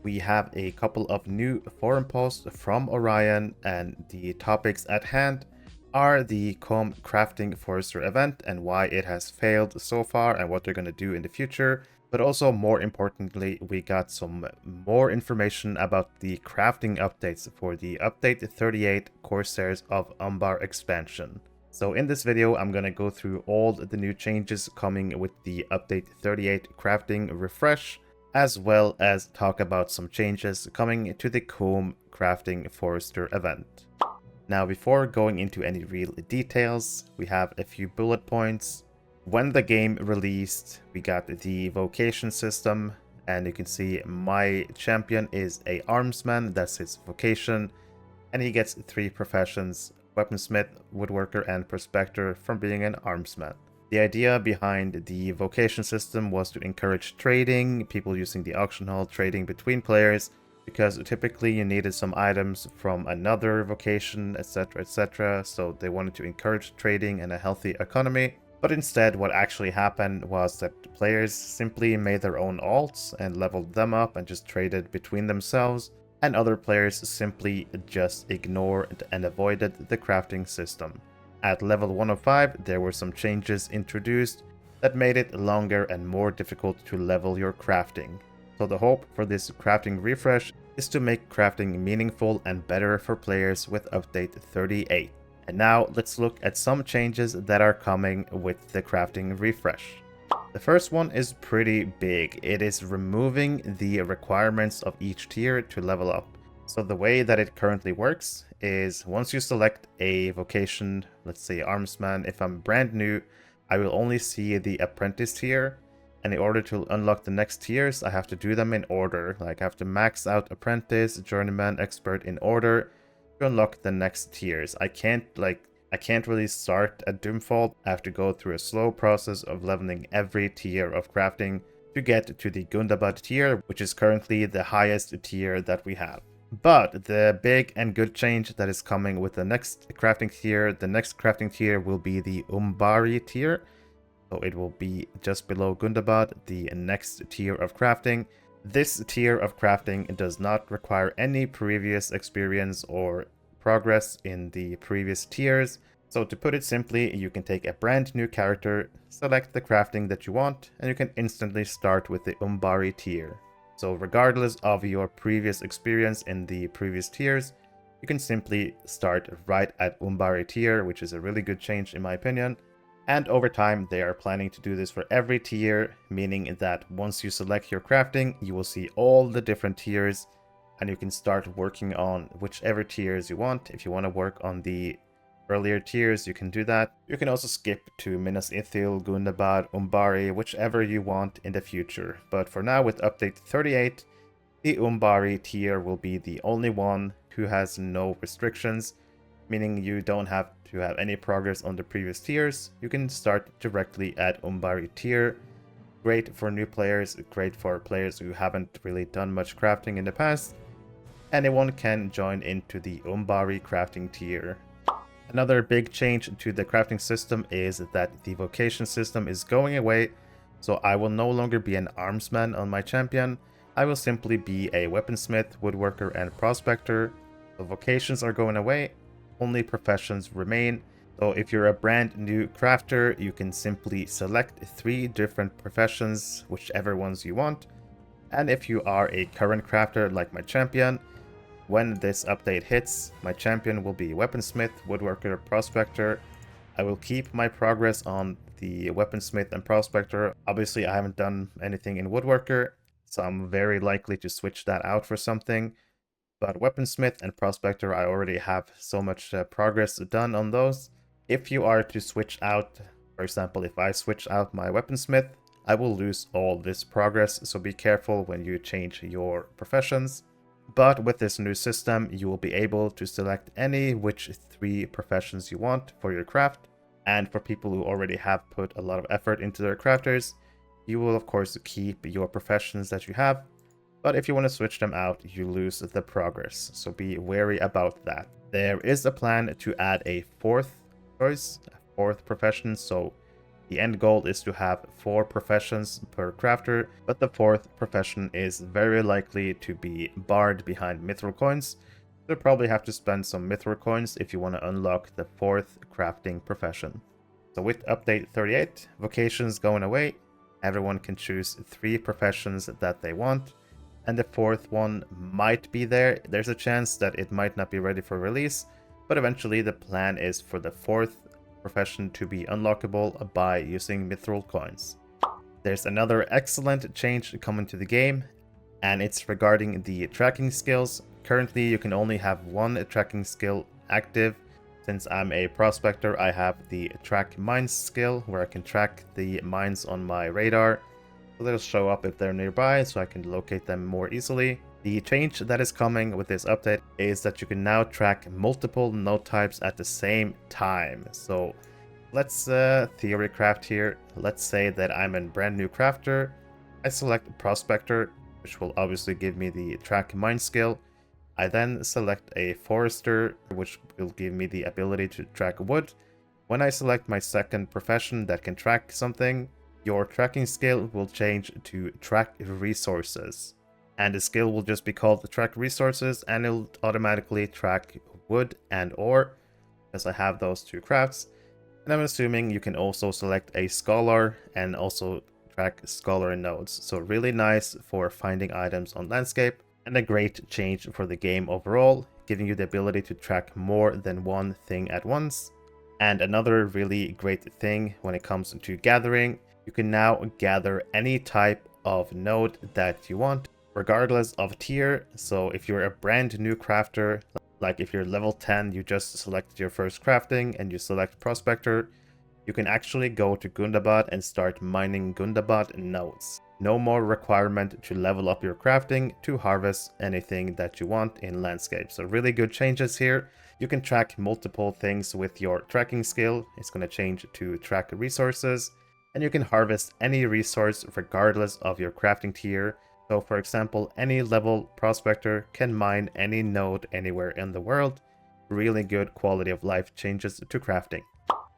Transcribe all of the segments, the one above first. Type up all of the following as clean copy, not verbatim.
we have a couple of new forum posts from Orion, and the topics at hand are the Combe Crafting Forester event and why it has failed so far and what they're going to do in the future. But also, more importantly, we got some more information about the crafting updates for the Update 38 Corsairs of Umbari expansion. So in this video, I'm going to go through all the new changes coming with the Update 38 crafting refresh, as well as talk about some changes coming to the Combe Crafting Forester event. Now, before going into any real details, we have a few bullet points. When the game released, we got the vocation system, and you can see my champion is a armsman, that's his vocation, and he gets 3 professions: weaponsmith, woodworker, and prospector from being an armsman. The idea behind the vocation system was to encourage trading, people using the auction hall, trading between players, because typically you needed some items from another vocation, etc, so they wanted to encourage trading and a healthy economy. But instead, what actually happened was that players simply made their own alts and leveled them up and just traded between themselves, and other players simply just ignored and avoided the crafting system. At level 105, there were some changes introduced that made it longer and more difficult to level your crafting. So the hope for this crafting refresh is to make crafting meaningful and better for players with Update 38. And now let's look at some changes that are coming with the crafting refresh. The first one is pretty big. It is removing the requirements of each tier to level up. So the way that it currently works is once you select a vocation, let's say armsman, if I'm brand new, I will only see the apprentice tier. And in order to unlock the next tiers, I have to do them in order. Like I have to max out apprentice, journeyman, expert in order to unlock the next tiers. I can't really start at Doomfall. I have to go through a slow process of leveling every tier of crafting to get to the Gundabad tier, which is currently the highest tier that we have. But the big and good change that is coming with the next crafting tier will be the Umbari tier. So it will be just below Gundabad, the next tier of crafting. This tier of crafting does not require any previous experience or progress in the previous tiers. So to put it simply, you can take a brand new character, select the crafting that you want, and you can instantly start with the Umbari tier. So regardless of your previous experience in the previous tiers, you can simply start right at Umbari tier, which is a really good change in my opinion. And over time, they are planning to do this for every tier, meaning that once you select your crafting, you will see all the different tiers, and you can start working on whichever tiers you want. If you want to work on the earlier tiers, you can do that. You can also skip to Minas Ithil, Gundabad, Umbari, whichever you want in the future. But for now, with Update 38, the Umbari tier will be the only one who has no restrictions, meaning you don't have to have any progress on the previous tiers. You can start directly at Umbari tier. Great for new players, great for players who haven't really done much crafting in the past. Anyone can join into the Umbari crafting tier. Another big change to the crafting system is that the vocation system is going away, so I will no longer be an armsman on my champion. I will simply be a weaponsmith, woodworker, and prospector. The vocations are going away, only professions remain. So if you're a brand new crafter, you can simply select 3 different professions, whichever ones you want. And if you are a current crafter like my champion, when this update hits, my champion will be weaponsmith, woodworker, prospector. I will keep my progress on the weaponsmith and prospector. Obviously, I haven't done anything in woodworker, so I'm very likely to switch that out for something. But weaponsmith and prospector, I already have so much progress done on those. If you are to switch out, for example, if I switch out my weaponsmith, I will lose all this progress, so be careful when you change your professions. But with this new system, you will be able to select any which 3 professions you want for your craft. And for people who already have put a lot of effort into their crafters, you will of course keep your professions that you have. But if you want to switch them out, you lose the progress, so be wary about that. There is a plan to add a 4th choice, a 4th profession, so The end goal is to have 4 professions per crafter, but the 4th profession is very likely to be barred behind mithril coins. You'll probably have to spend some mithril coins if you want to unlock the 4th crafting profession. So with update 38, vocations going away, everyone can choose 3 professions that they want, and the 4th one might be there. There's a chance that it might not be ready for release, but eventually the plan is for the 4th profession to be unlockable by using mithril coins. There's another excellent change coming to the game, and it's regarding the tracking skills. Currently you can only have 1 tracking skill active. Since I'm a prospector, I have the track mines skill where I can track the mines on my radar. So they'll show up if they're nearby so I can locate them more easily. The change that is coming with this update is that you can now track multiple node types at the same time. So let's theory craft here. Let's say that I'm a brand new crafter. I select prospector, which will obviously give me the track mine skill. I then select a forester, which will give me the ability to track wood. When I select my second profession that can track something, your tracking skill will change to track resources. And the skill will just be called track resources, and it'll automatically track wood and ore, because I have those 2 crafts. And I'm assuming you can also select a scholar and also track scholar nodes. So really nice for finding items on landscape, and a great change for the game overall, giving you the ability to track more than one thing at once. And another really great thing when it comes to gathering, you can now gather any type of node that you want, regardless of tier. So if you're a brand new crafter, like if you're level 10, you just selected your first crafting and you select prospector, you can actually go to Gundabad and start mining Gundabad nodes. No more requirement to level up your crafting to harvest anything that you want in landscape. So really good changes here. You can track multiple things with your tracking skill. It's going to change to track resources, and you can harvest any resource regardless of your crafting tier. So for example, any level prospector can mine any node anywhere in the world. Really good quality of life changes to crafting.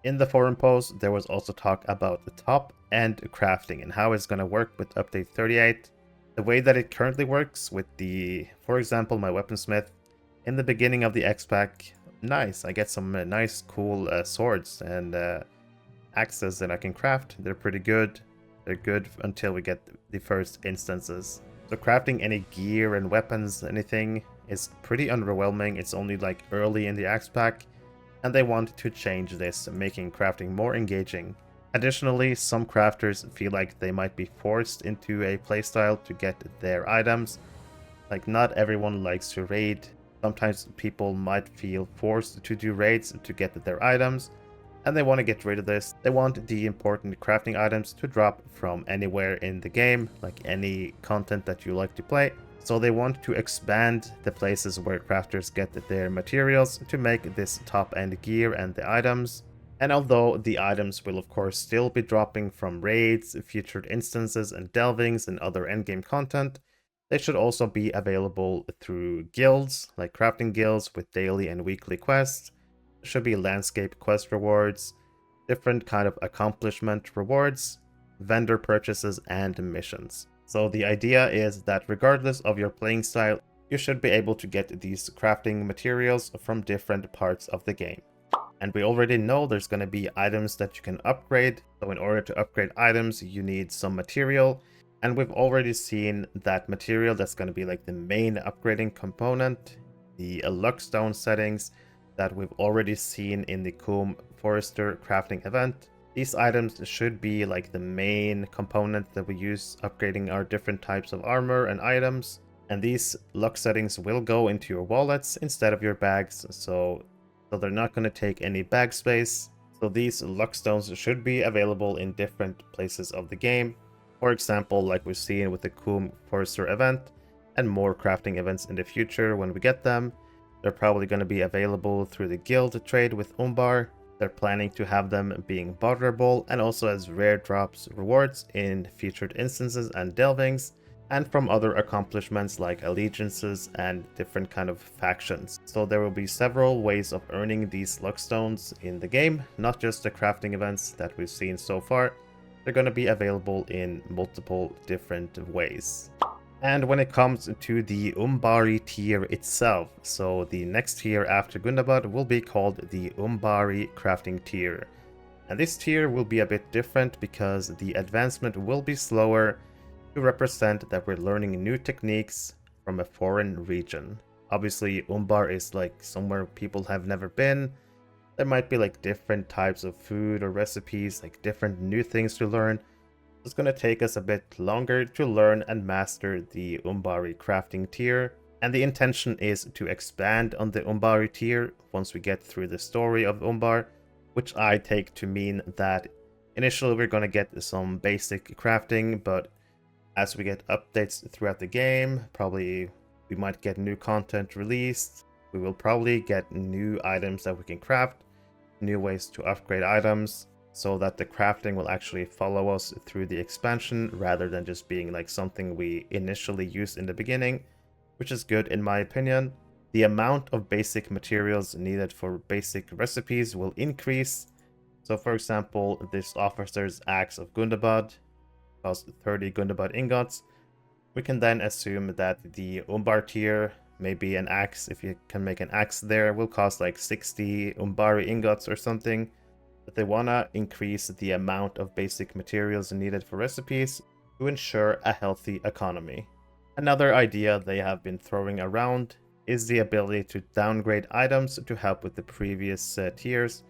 In the forum post, there was also talk about the top end crafting and how it's going to work with update 38. The way that it currently works with the, for example, my weaponsmith, in the beginning of the X-Pack, nice, I get some nice cool swords and axes that I can craft. They're pretty good. They're good until we get the first instances. So crafting any gear and weapons, anything, is pretty underwhelming. It's only like early in the X-Pack, and they want to change this, making crafting more engaging. Additionally, some crafters feel like they might be forced into a playstyle to get their items. Like, not everyone likes to raid. Sometimes people might feel forced to do raids to get their items, and they want to get rid of this. They want the important crafting items to drop from anywhere in the game, like any content that you like to play. So they want to expand the places where crafters get their materials to make this top-end gear and the items. And although the items will of course still be dropping from raids, featured instances and delvings and other endgame content, they should also be available through guilds, like crafting guilds with daily and weekly quests. There should be landscape quest rewards, different kind of accomplishment rewards, vendor purchases, and missions. So the idea is that regardless of your playing style, you should be able to get these crafting materials from different parts of the game. And we already know there's going to be items that you can upgrade. So in order to upgrade items, you need some material. And we've already seen that material that's going to be like the main upgrading component, the luckstone settings that we've already seen in the Combe Forester crafting event. These items should be like the main component that we use upgrading our different types of armor and items. And these luck settings will go into your wallets instead of your bags, so they're not going to take any bag space. So these luck stones should be available in different places of the game. For example, like we've seen with the Combe Forester event and more crafting events in the future when we get them. They're probably going to be available through the guild trade with Umbari. They're planning to have them being barterable and also as rare drops rewards in featured instances and delvings. and from other accomplishments like allegiances and different kind of factions. So there will be several ways of earning these luck stones in the game, not just the crafting events that we've seen so far. They're going to be available in multiple different ways. And when it comes to the Umbari tier itself, so the next tier after Gundabad will be called the Umbari crafting tier. And this tier will be a bit different because the advancement will be slower to represent that we're learning new techniques from a foreign region. Obviously, Umbar is like somewhere people have never been. There might be like different types of food or recipes, like different new things to learn. It's going to take us a bit longer to learn and master the Umbari crafting tier. And the intention is to expand on the Umbari tier once we get through the story of Umbar, which I take to mean that initially we're going to get some basic crafting, but as we get updates throughout the game, probably we might get new content released. We will probably get new items that we can craft, new ways to upgrade items, so that the crafting will actually follow us through the expansion rather than just being like something we initially use in the beginning, which is good in my opinion. The amount of basic materials needed for basic recipes will increase. So for example, this officer's axe of Gundabad cost 30 Gundabad ingots. We can then assume that the Umbar tier, maybe an axe, if you can make an axe there, will cost like 60 Umbari ingots or something. But they wanna increase the amount of basic materials needed for recipes to ensure a healthy economy. Another idea they have been throwing around is the ability to downgrade items to help with the previous tiers.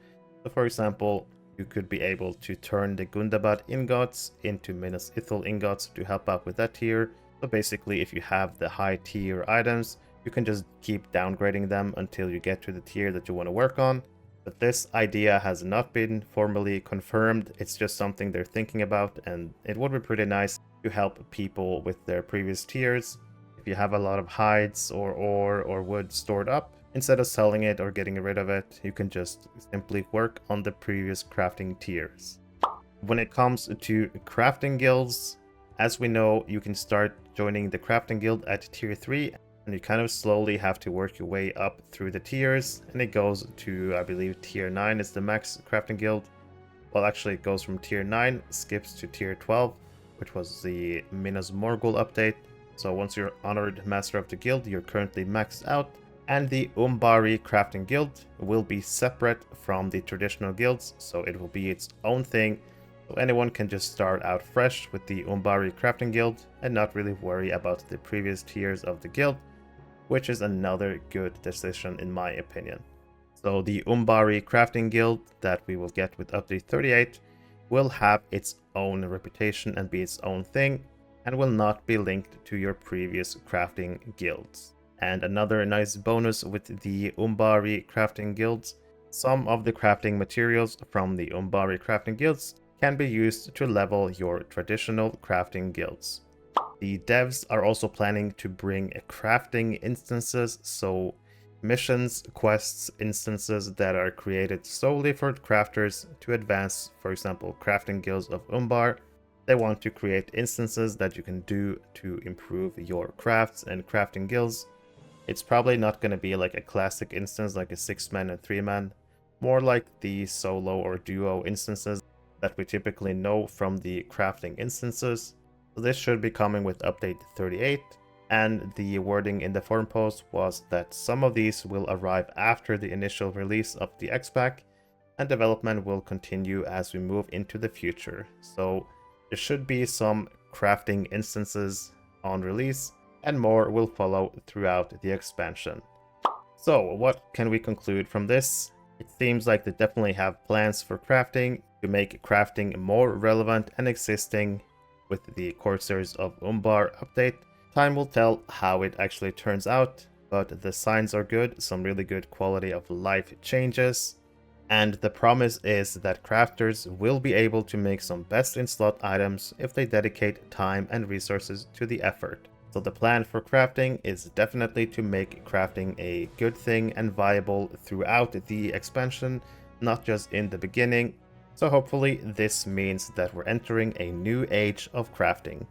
So for example, you could be able to turn the Gundabad ingots into Minas Ithil ingots to help out with that tier. So basically, if you have the high tier items, you can just keep downgrading them until you get to the tier that you want to work on. But this idea has not been formally confirmed. It's just something they're thinking about, and it would be pretty nice to help people with their previous tiers. If you have a lot of hides or ore or wood stored up, instead of selling it or getting rid of it, you can just simply work on the previous crafting tiers. When it comes to crafting guilds, as we know, you can start joining the crafting guild at tier 3, and you kind of slowly have to work your way up through the tiers, and it goes to, I believe, tier 9 is the max crafting guild. Well, actually it goes from tier 9, skips to tier 12, which was the Minas Morgul update. So once you're honored master of the guild, you're currently maxed out. And the Umbari crafting guild will be separate from the traditional guilds, so it will be its own thing. So anyone can just start out fresh with the Umbari crafting guild and not really worry about the previous tiers of the guild, which is another good decision in my opinion. So the Umbari crafting guild that we will get with update 38 will have its own reputation and be its own thing, and will not be linked to your previous crafting guilds. And another nice bonus with the Umbari crafting guilds, some of the crafting materials from the Umbari crafting guilds can be used to level your traditional crafting guilds. The devs are also planning to bring crafting instances, so missions, quests, instances that are created solely for crafters to advance, for example, crafting guilds of Umbar. They want to create instances that you can do to improve your crafts and crafting guilds. It's probably not going to be like a classic instance like a 6-man and 3-man, more like the solo or duo instances that we typically know from the crafting instances. So this should be coming with update 38, and the wording in the forum post was that some of these will arrive after the initial release of the X-Pack, and development will continue as we move into the future. So there should be some crafting instances on release, and more will follow throughout the expansion. So what can we conclude from this? It seems like they definitely have plans for crafting to make crafting more relevant and existing with the Corsairs of Umbar update. Time will tell how it actually turns out, but the signs are good, some really good quality of life changes. And the promise is that crafters will be able to make some best in slot items if they dedicate time and resources to the effort. So the plan for crafting is definitely to make crafting a good thing and viable throughout the expansion, not just in the beginning. So hopefully this means that we're entering a new age of crafting.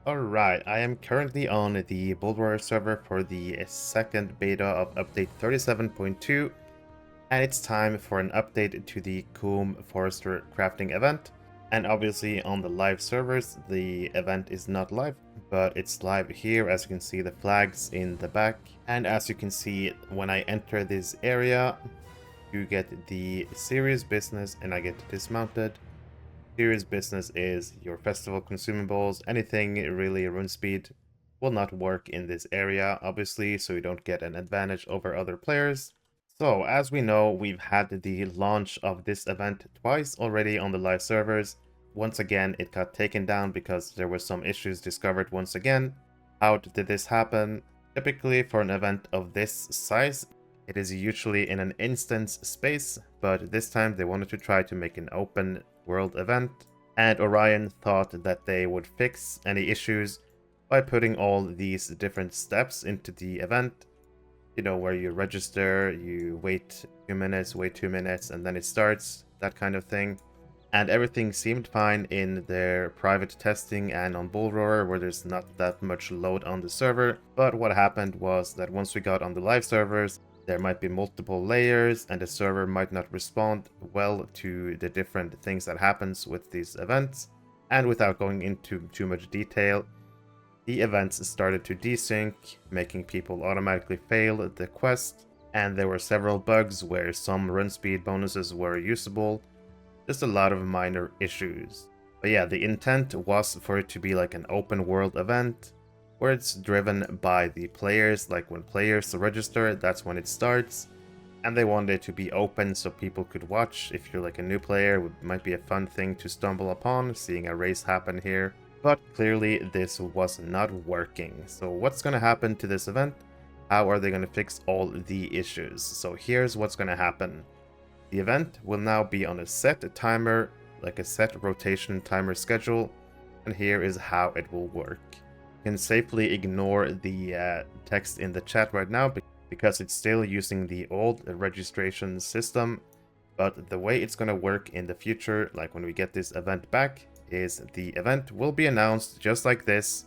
Alright, I am currently on the Bullroarer server for the second beta of update 37.2, and it's time for an update to the Combe Forester crafting event. And obviously on the live servers, the event is not live, but it's live here. As you can see, the flags in the back. And as you can see, when I enter this area, you get the serious business and I get dismounted. Serious business is your festival consumables. Anything really rune speed will not work in this area, obviously, so you don't get an advantage over other players. So, as we know, we've had the launch of this event twice already on the live servers. Once again, it got taken down because there were some issues discovered once again. How did this happen? Typically, for an event of this size, it is usually in an instance space, but this time they wanted to try to make an open world event, and Orion thought that they would fix any issues by putting all these different steps into the event. You know, where you register, you wait 2 minutes, wait 2 minutes, and then it starts, that kind of thing. And everything seemed fine in their private testing and on Bullroarer, where there's not that much load on the server. But what happened was that once we got on the live servers, there might be multiple layers and the server might not respond well to the different things that happens with these events. And without going into too much detail, the events started to desync, making people automatically fail the quest, and there were several bugs where some run speed bonuses were usable. Just a lot of minor issues. But yeah, the intent was for it to be like an open world event, where it's driven by the players. Like when players register, that's when it starts, and they wanted it to be open so people could watch. If you're like a new player, it might be a fun thing to stumble upon, seeing a race happen here. But clearly this was not working. So what's going to happen to this event? How are they going to fix all the issues? So here's what's going to happen. The event will now be on a set timer, like a set rotation timer schedule, and here is how it will work. You can safely ignore the text in the chat right now because it's still using the old registration system, but the way it's going to work in the future, like when we get this event back, is the event will be announced just like this,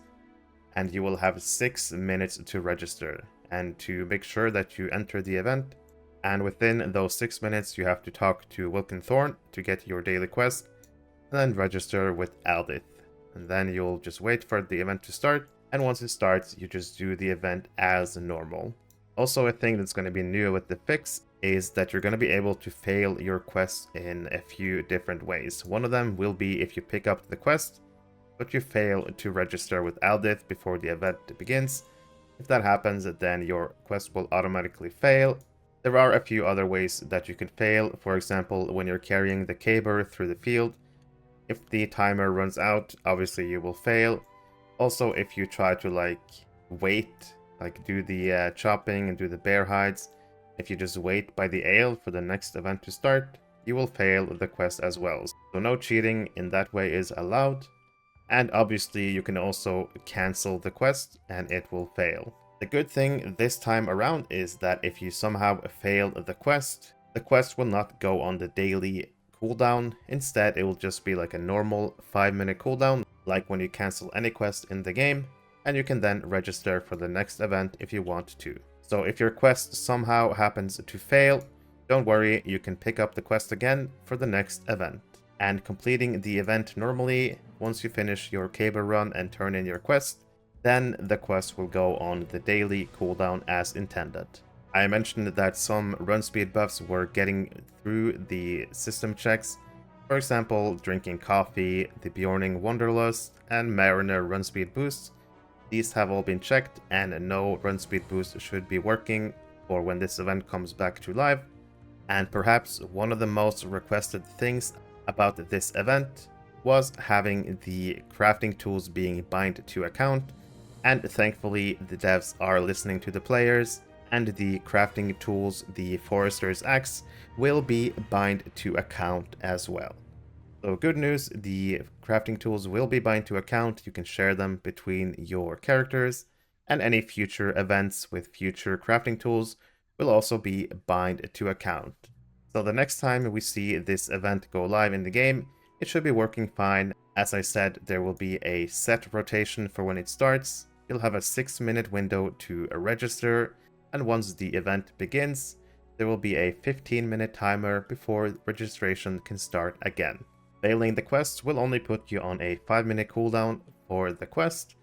and you will have 6 minutes to register and to make sure that you enter the event. And within those 6 minutes, you have to talk to Wilken Thorn to get your daily quest, and then register with Aldith. And then you'll just wait for the event to start, and once it starts, you just do the event as normal. Also, a thing that's going to be new with the fix is that you're going to be able to fail your quest in a few different ways. One of them will be if you pick up the quest, but you fail to register with Aldith before the event begins. If that happens, then your quest will automatically fail. There are a few other ways that you can fail. For example, when you're carrying the caber through the field, if the timer runs out, obviously you will fail. Also, if you try to wait, do the chopping and do the bear hides, if you just wait by the ale for the next event to start, you will fail the quest as well. So no cheating in that way is allowed. And obviously you can also cancel the quest and it will fail. The good thing this time around is that if you somehow fail the quest will not go on the daily cooldown. Instead, it will just be like a normal 5-minute cooldown, like when you cancel any quest in the game, and you can then register for the next event if you want to. So if your quest somehow happens to fail, don't worry, you can pick up the quest again for the next event. And completing the event normally, once you finish your caber run and turn in your quest, then the quest will go on the daily cooldown as intended. I mentioned that some run speed buffs were getting through the system checks. For example, drinking coffee, the Bjorning Wanderlust, and Mariner run speed boosts. These have all been checked, and no run speed boost should be working for when this event comes back to live. And perhaps one of the most requested things about this event was having the crafting tools being bind to account, and thankfully the devs are listening to the players, and the crafting tools, the Forester's Axe, will be bind to account as well. So good news, the crafting tools will be bind to account. You can share them between your characters, and any future events with future crafting tools will also be bind to account. So the next time we see this event go live in the game, it should be working fine. As I said, there will be a set rotation for when it starts. You'll have a 6-minute window to register, and once the event begins, there will be a 15-minute timer before registration can start again. Failing the quest will only put you on a 5-minute cooldown for the quest,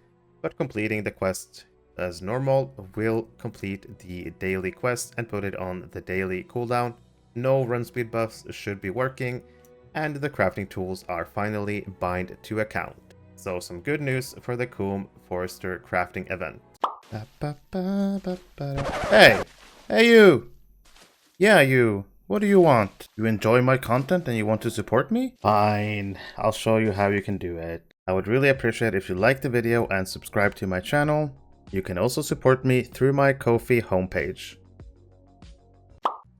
but completing the quest as normal will complete the daily quest and put it on the daily cooldown. No run speed buffs should be working, and the crafting tools are finally bind to account. So some good news for the Combe Forester crafting event. Hey! Hey you! Yeah you! What do you want? You enjoy my content and you want to support me? Fine, I'll show you how you can do it. I would really appreciate if you like the video and subscribe to my channel. You can also support me through my Ko-fi homepage.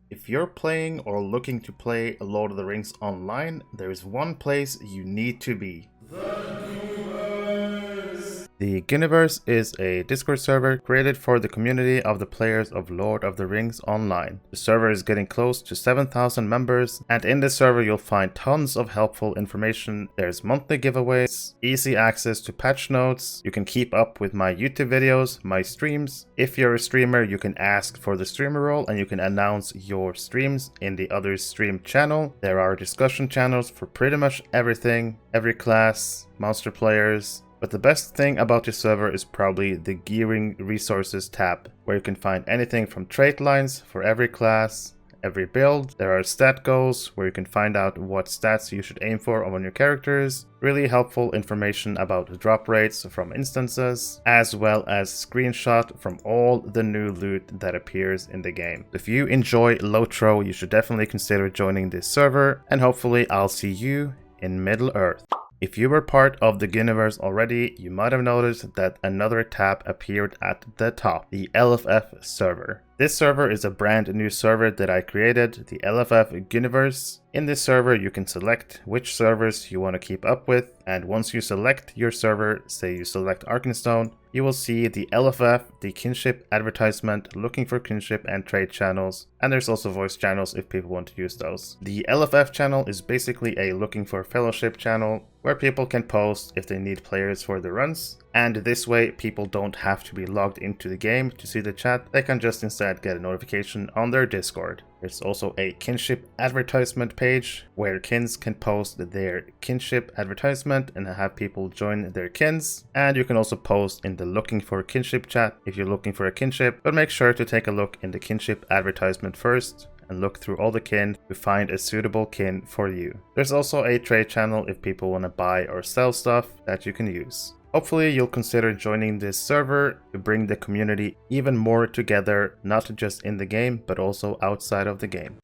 If you're playing or looking to play Lord of the Rings online, there is one place you need to be. The Ghyniverse is a Discord server created for the community of the players of Lord of the Rings Online. The server is getting close to 7,000 members, and in this server you'll find tons of helpful information. There's monthly giveaways, easy access to patch notes, you can keep up with my YouTube videos, my streams. If you're a streamer, you can ask for the streamer role and you can announce your streams in the other stream channel. There are discussion channels for pretty much everything, every class, monster players. But the best thing about this server is probably the Gearing Resources tab, where you can find anything from trait lines for every class, every build. There are stat goals, where you can find out what stats you should aim for on your characters. Really helpful information about drop rates from instances, as well as screenshot from all the new loot that appears in the game. If you enjoy Lotro, you should definitely consider joining this server, and hopefully I'll see you in Middle Earth. If you were part of the Ghyniverse already, you might have noticed that another tab appeared at the top, the LFF server. This server is a brand new server that I created, the LFF Ghyniverse. In this server, you can select which servers you want to keep up with, and once you select your server, say you select Arkenstone, you will see the LFF, the kinship advertisement, looking for kinship and trade channels, and there's also voice channels if people want to use those. The LFF channel is basically a looking for fellowship channel where people can post if they need players for the runs, and this way people don't have to be logged into the game to see the chat. They can just instead get a notification on their Discord. There's also a kinship advertisement page where kins can post their kinship advertisement and have people join their kins. And you can also post in the looking for kinship chat if you're looking for a kinship, but make sure to take a look in the kinship advertisement first and look through all the kin to find a suitable kin for you. There's also a trade channel if people want to buy or sell stuff that you can use. Hopefully you'll consider joining this server to bring the community even more together, not just in the game, but also outside of the game.